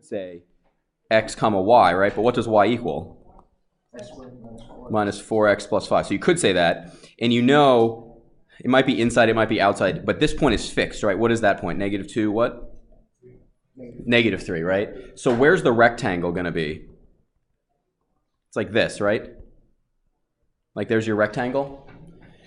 say x comma y, right? But what does y equal? Minus 4x plus 5. So you could say that, and you know it might be inside, it might be outside, but this point is fixed, right? What is that point? Negative 2 what? Negative 3, right? So where's the rectangle going to be? It's like this, right? Like there's your rectangle.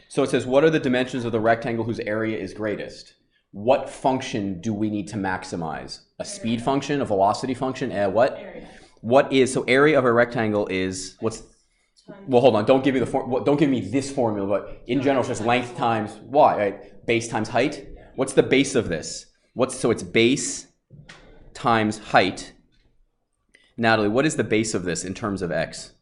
So it says, what are the dimensions of the rectangle whose area is greatest? What function do we need to maximize? A speed function, a velocity function, what? Area. What is, so area of a rectangle is, what's, well, hold on, don't give me don't give me this formula, but in general, it's just length times y, right? Base times height. What's the base of this? So it's base times height. Natalie, what is the base of this in terms of x?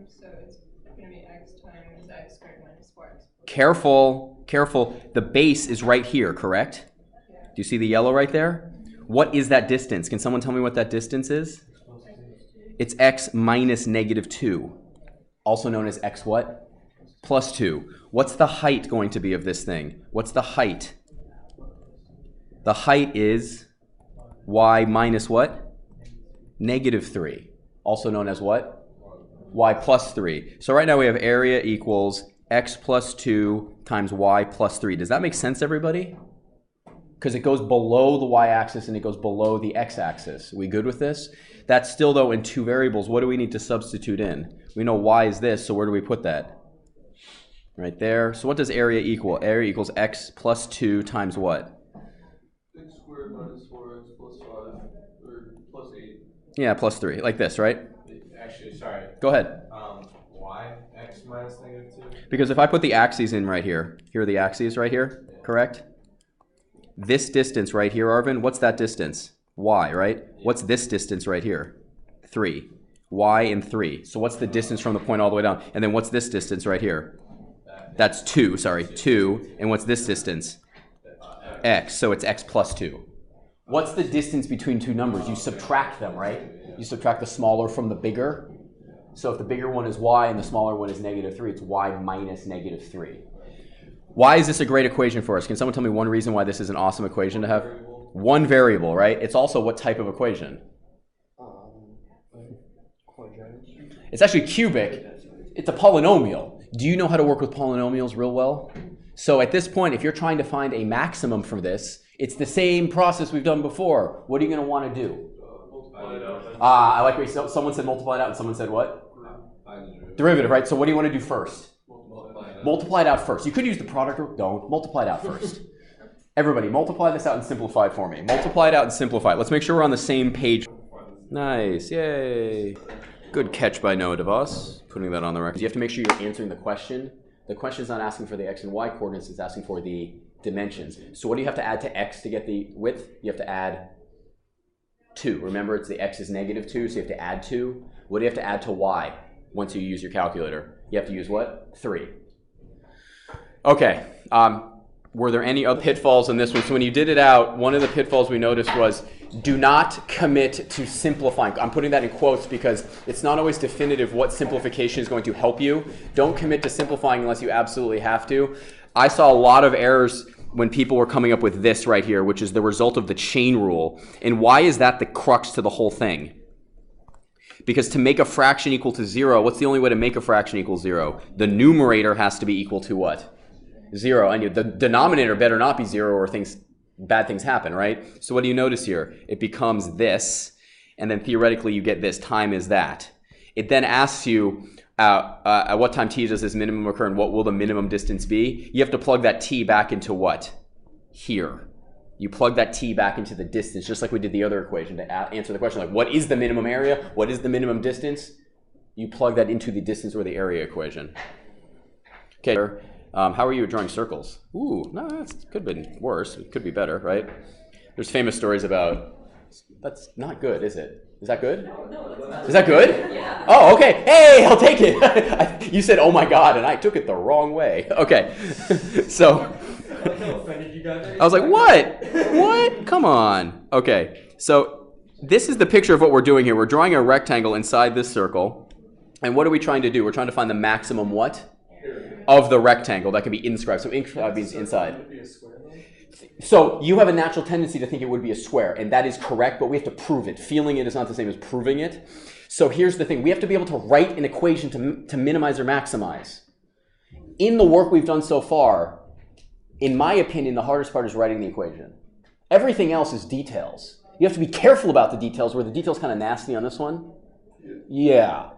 So it's going to be x times x squared minus 4x. Careful, careful. The base is right here, correct? Yeah. Do you see the yellow right there? What is that distance? Can someone tell me what that distance is? It's x minus negative 2, also known as x what? Plus 2. What's the height going to be of this thing? What's the height? The height is y minus what? Negative 3, also known as what? Y plus 3. So right now we have area equals x plus 2 times y plus 3. Does that make sense, everybody? Because it goes below the y-axis and it goes below the x-axis. Are we good with this? That's still, though, in two variables. What do we need to substitute in? We know y is this, so where do we put that? Right there. So what does area equal? Area equals x plus 2 times what? X squared minus 4x plus 5, or plus 8. Yeah, plus 3, like this, right? Actually, sorry. Go ahead. Y, x minus negative 2. Because if I put the axes in right here, here are the axes right here, correct? This distance right here, Arvin, what's that distance? Y, right? What's this distance right here? 3. Y and 3. So what's the distance from the point all the way down? And then what's this distance right here? That's 2, sorry, 2. And what's this distance? X, so it's x plus 2. What's the distance between two numbers? You subtract them, right? You subtract the smaller from the bigger. So if the bigger one is y and the smaller one is negative 3, it's y minus negative 3. Why is this a great equation for us? Can someone tell me one reason why this is an awesome equation to have? One variable, right? It's also what type of equation? It's actually cubic. It's a polynomial. Do you know how to work with polynomials real well? So at this point, if you're trying to find a maximum for this, it's the same process we've done before. What are you going to want to do? Multiply it out. I like what someone said multiply it out and someone said what? Derivative, right? So what do you want to do first? Multiply it out first. You could use the product or don't. Multiply it out first. Everybody, multiply this out and simplify it for me. Multiply it out and simplify it. Let's make sure we're on the same page. Nice. Yay. Good catch by Noah DeVos. Putting that on the record. You have to make sure you're answering the question. The question is not asking for the x and y coordinates. It's asking for the dimensions. So what do you have to add to x to get the width? You have to add 2. Remember, it's the x is negative 2, so you have to add 2. What do you have to add to y once you use your calculator? You have to use what? 3. Okay, were there any other pitfalls in this one? So when you did it out, one of the pitfalls we noticed was do not commit to simplifying. I'm putting that in quotes because it's not always definitive what simplification is going to help you. Don't commit to simplifying unless you absolutely have to. I saw a lot of errors when people were coming up with this right here, which is the result of the chain rule. And why is that the crux to the whole thing? Because to make a fraction equal to 0, what's the only way to make a fraction equal 0? The numerator has to be equal to what? 0. And the denominator better not be 0 or bad things happen, right? So what do you notice here? It becomes this, and then theoretically you get this. Time is that. It then asks you at what time t does this minimum occur and what will the minimum distance be? You have to plug that t back into what? Here. You plug that t back into the distance, just like we did the other equation to answer the question, like what is the minimum area? What is the minimum distance? You plug that into the distance or the area equation. Okay, how are you at drawing circles? Ooh, no, that could have been worse. It could be better, right? There's famous stories about, that's not good, is it? Is that good? No, is that good? Yeah. Oh, okay. Hey, I'll take it. You said, oh my God, and I took it the wrong way. Okay, so I was like, what? What? Come on. Okay, so this is the picture of what we're doing here. We're drawing a rectangle inside this circle. And what are we trying to do? We're trying to find the maximum what? Of the rectangle that can be inscribed. So inscribed means inside. So you have a natural tendency to think it would be a square, and that is correct, but we have to prove it. Feeling it is not the same as proving it. So here's the thing. We have to be able to write an equation to minimize or maximize. In the work we've done so far, in my opinion, the hardest part is writing the equation. Everything else is details. You have to be careful about the details, where the detail's kind of nasty on this one. Yeah.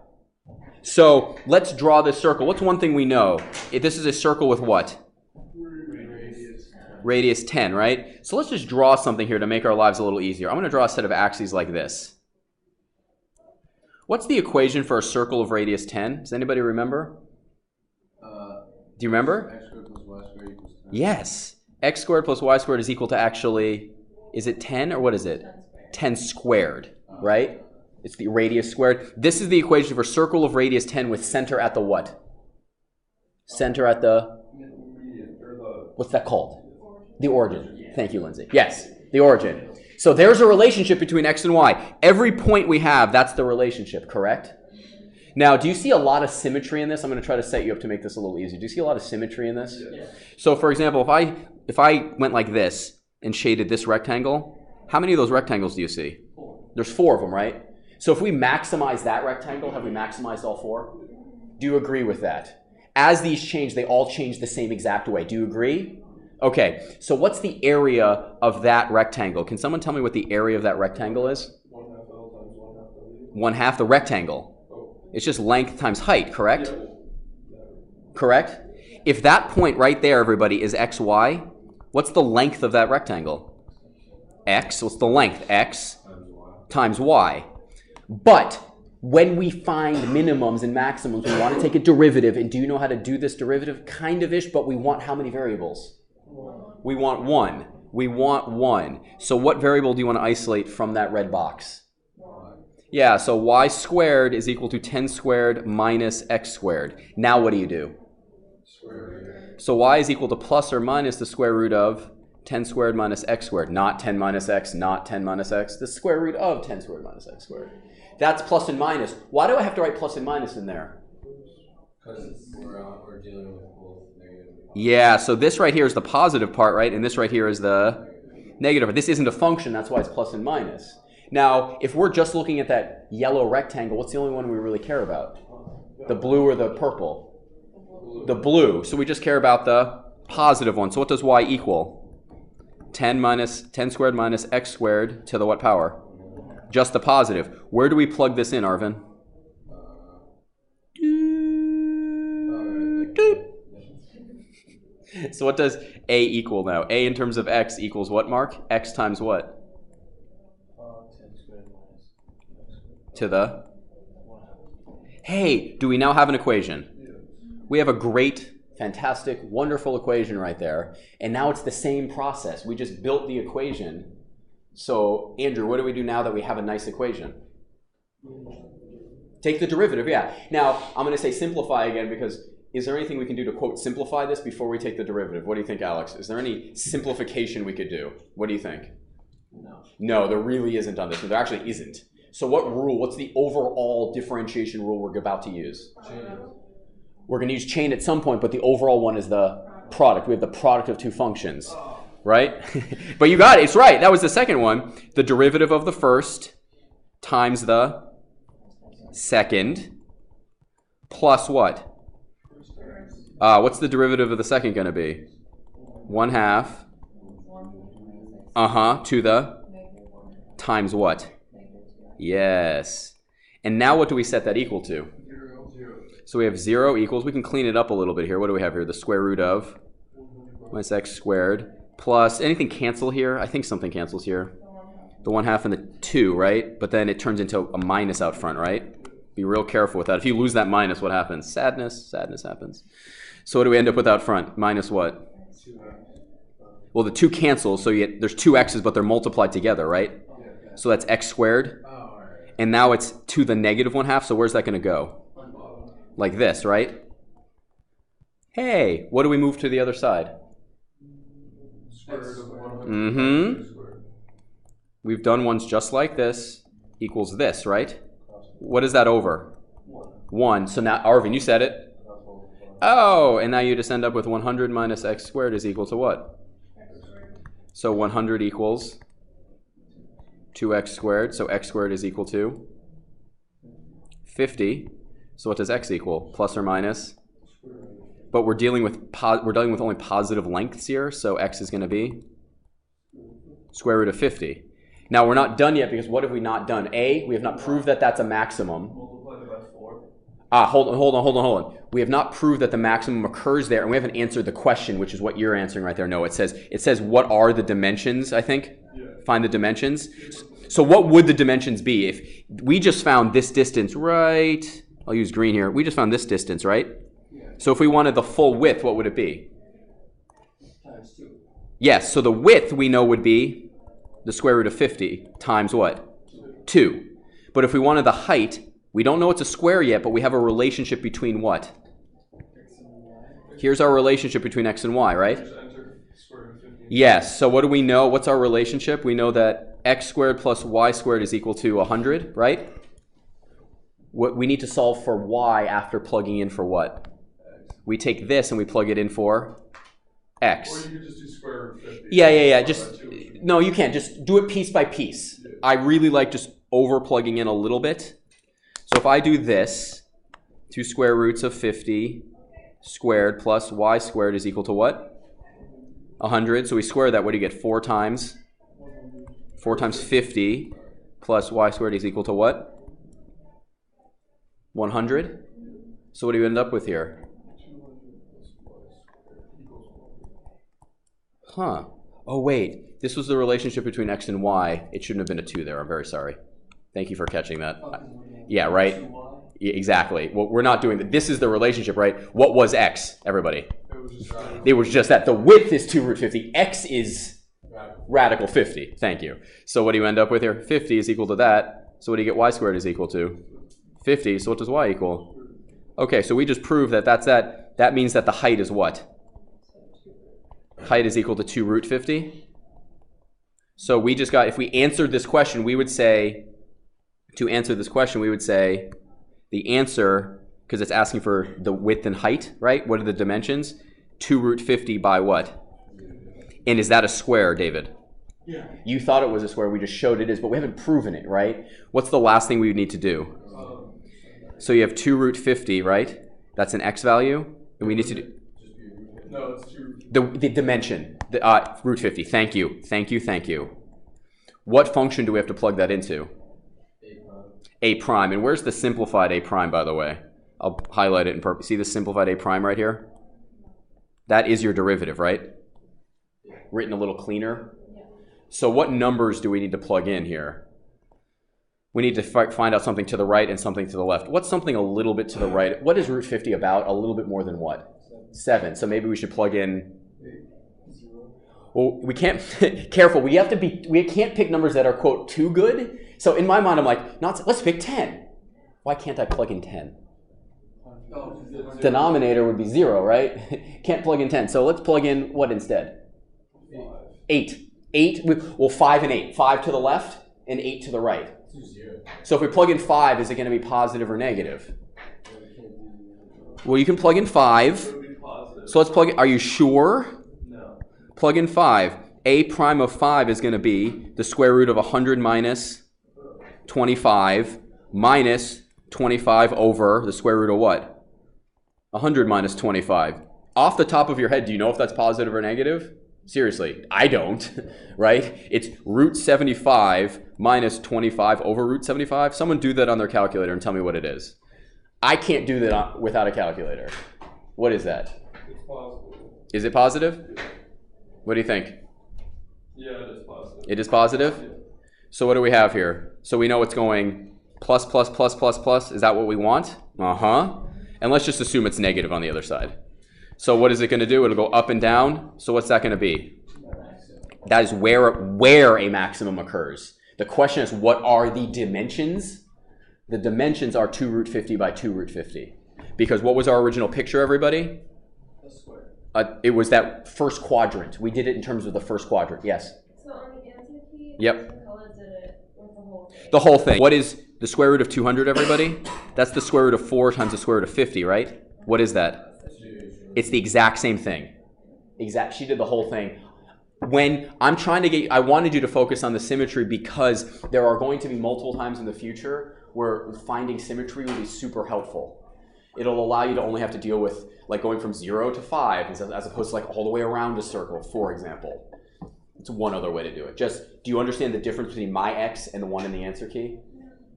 So let's draw this circle. What's one thing we know? This is a circle with what? Radius 10, right? So let's just draw something here to make our lives a little easier. I'm going to draw a set of axes like this. What's the equation for a circle of radius 10? Does anybody remember? Do you remember? X squared plus y squared equals 10. Yes. X squared plus y squared is equal to actually, is it 10 or what is it? 10 squared, right? It's the radius squared. This is the equation for a circle of radius 10 with center at the what? Center at the, what's that called? The origin. Thank you, Lindsay. Yes, the origin. So there's a relationship between x and y. Every point we have, that's the relationship, correct? Now, do you see a lot of symmetry in this? I'm going to try to set you up to make this a little easier. Do you see a lot of symmetry in this? Yes. So, for example, if I went like this and shaded this rectangle, how many of those rectangles do you see? 4. There's 4 of them, right? So if we maximize that rectangle, have we maximized all 4? Do you agree with that? As these change, they all change the same exact way. Do you agree? Okay, so what's the area of that rectangle? Can someone tell me what the area of that rectangle is? 1/2 L times 1/2 W. 1/2 the rectangle. It's just length times height, correct? Correct? If that point right there, everybody, is xy, what's the length of that rectangle? X. What's the length? X times y. But when we find minimums and maximums, we want to take a derivative. And do you know how to do this derivative? Kind of-ish, but we want how many variables? We want 1. We want 1. So what variable do you want to isolate from that red box? Yeah, so y squared is equal to 10 squared minus x squared. Now what do you do? So y is equal to plus or minus the square root of 10 squared minus x squared. Not 10 minus x, not 10 minus x. The square root of 10 squared minus x squared. That's plus and minus. Why do I have to write plus and minus in there? Because we're dealing with both negative and positive. Yeah, so this right here is the positive part, right? And this right here is the negative. This isn't a function, that's why it's plus and minus. Now, if we're just looking at that yellow rectangle, what's the only one we really care about? The blue or the purple? The blue. So we just care about the positive one. So what does y equal? 10 squared minus x squared to the what power? Just the positive. Where do we plug this in, Arvin? So what does a equal now? A in terms of x equals what, Mark? X times what? 10 squared minus x squared. To the? Hey, do we now have an equation? We have a great, fantastic, wonderful equation right there. And now it's the same process. We just built the equation. So, Andrew, what do we do now that we have a nice equation? Take the derivative, yeah. Now, I'm going to say simplify again because is there anything we can do to, quote, simplify this before we take the derivative? What do you think, Alex? Is there any simplification we could do? What do you think? No. No, there really isn't on this one. There actually isn't. So what rule, what's the overall differentiation rule we're about to use? Chain. We're going to use chain at some point, but the overall one is the product. We have the product of two functions, right? But you got it. It's right. That was the second one. The derivative of the first times the second plus what? What's the derivative of the second going to be? 1/2. To the times what? Yes. And now what do we set that equal to? 0. So we have 0 equals, we can clean it up a little bit here. What do we have here? The square root of minus x squared plus, anything cancel here? I think something cancels here. The 1/2 and the 2, right? But then it turns into a minus out front, right? Be real careful with that. If you lose that minus, what happens? Sadness happens. So what do we end up with out front? Minus what? 2x. Well, the 2 cancels, so there's 2 x's, but they're multiplied together, right? So that's x squared. And now it's to the negative 1/2, so where's that going to go? Like this, right? Hey, what do we move to the other side? Square root of 100. Mm-hmm. We've done ones just like this, equals this, right? What is that over? 1. So now, Arvin, you said it. Oh, and now you just end up with 100 minus x squared is equal to what? So 100 equals 2x squared. So x squared is equal to 50. So what does x equal? Plus or minus? But we're dealing with only positive lengths here. So x is going to be square root of 50. Now we're not done yet, because what have we not done? A, we have not proved that that's a maximum. Multiplied by 4. Hold on. We have not proved that the maximum occurs there, and we haven't answered the question, which is what you're answering right there. No, it says what are the dimensions, I think? Yeah. Find the dimensions. So what would the dimensions be if we just found this distance, right? I'll use green here. We just found this distance, right? Yeah. So if we wanted the full width, what would it be? Times 2. Yes, so the width we know would be the square root of 50 times what? 2. But if we wanted the height, we don't know it's a square yet, but we have a relationship between what? Here's our relationship between x and y, right? Yes, so what do we know? What's our relationship? We know that x squared plus y squared is equal to 100, right? What we need to solve for y after plugging in for what? We take this and we plug it in for x. Or you could just do square root of 50. Yeah. No, you can't. Just do it piece by piece. Yeah. I really like just over plugging in a little bit. So if I do this, 2 square roots of 50 squared plus y squared is equal to what? 100. So we square that. What do you get? 4 times 50 plus y squared is equal to what? 100. So what do you end up with here? Huh. Oh, wait. This was the relationship between x and y. It shouldn't have been a 2 there. I'm very sorry. Thank you for catching that. Yeah, right? Yeah, exactly. Well, we're not doing that. This is the relationship, right? What was x, everybody? It was just that. The width is 2 root 50. X is radical 50. Thank you. So what do you end up with here? 50 is equal to that. So what do you get y squared is equal to? 50. So what does y equal? Okay, so we just proved that that's that. That means that the height is what? Height is equal to 2 root 50. So we just got, if we answered this question, we would say, to answer this question, we would say the answer, because it's asking for the width and height, right? What are the dimensions? 2 root 50 by what? And is that a square, David? Yeah. You thought it was a square. We just showed it is, but we haven't proven it, right? What's the last thing we would need to do? So you have 2 root 50, right? That's an x value. And we need to do... No, it's 2. The dimension, root 50. Thank you. What function do we have to plug that into? A prime. And where's the simplified a prime, by the way? I'll highlight it in purpose. See the simplified a prime right here? That is your derivative, right? Written a little cleaner. So what numbers do we need to plug in here? We need to find out something to the right and something to the left. What's something a little bit to the right? What is root 50 about? A little bit more than what? 7. So maybe we should plug in. Well, we can't. Careful. We can't pick numbers that are quote too good. So in my mind, I'm like, let's pick 10. Why can't I plug in 10? Denominator would be 0, right? Can't plug in 10. So let's plug in what instead? 8. 5 and 8. 5 to the left and 8 to the right. So if we plug in 5, is it going to be positive or negative? Well, you can plug in 5. So let's plug in. Are you sure? No. Plug in 5. A prime of 5 is going to be the square root of 100 minus 25 minus 25 over the square root of what? 100 minus 25. Off the top of your head, do you know if that's positive or negative? Seriously, I don't, right? It's root 75 minus 25 over root 75. Someone do that on their calculator and tell me what it is. I can't do that without a calculator. What is that? It's positive. Is it positive? What do you think? Yeah, it is positive. It is positive? Yeah. So what do we have here? So we know it's going plus, plus, plus, plus, plus. Is that what we want? Uh-huh. And let's just assume it's negative on the other side. So what is it going to do? It'll go up and down. So what's that going to be? That is where a maximum occurs. The question is, what are the dimensions? The dimensions are 2 root 50 by 2 root 50. Because what was our original picture, everybody? A square. It was that first quadrant. We did it in terms of the first quadrant. Yes? So on the answer key, yep. the color did it with the whole thing. The whole thing. What is the square root of 200, everybody? That's the square root of 4 times the square root of 50, right? What is that? It's the exact same thing. She did the whole thing. when I'm trying to get, I wanted you to focus on the symmetry because there are going to be multiple times in the future where finding symmetry will be super helpful. It'll allow you to only have to deal with like going from 0 to 5 as opposed to like all the way around a circle, for example. It's one other way to do it. Just, do you understand the difference between my x and the one in the answer key?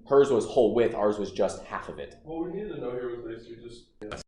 Hers was whole width, ours was just half of it. What we needed to know here was basically just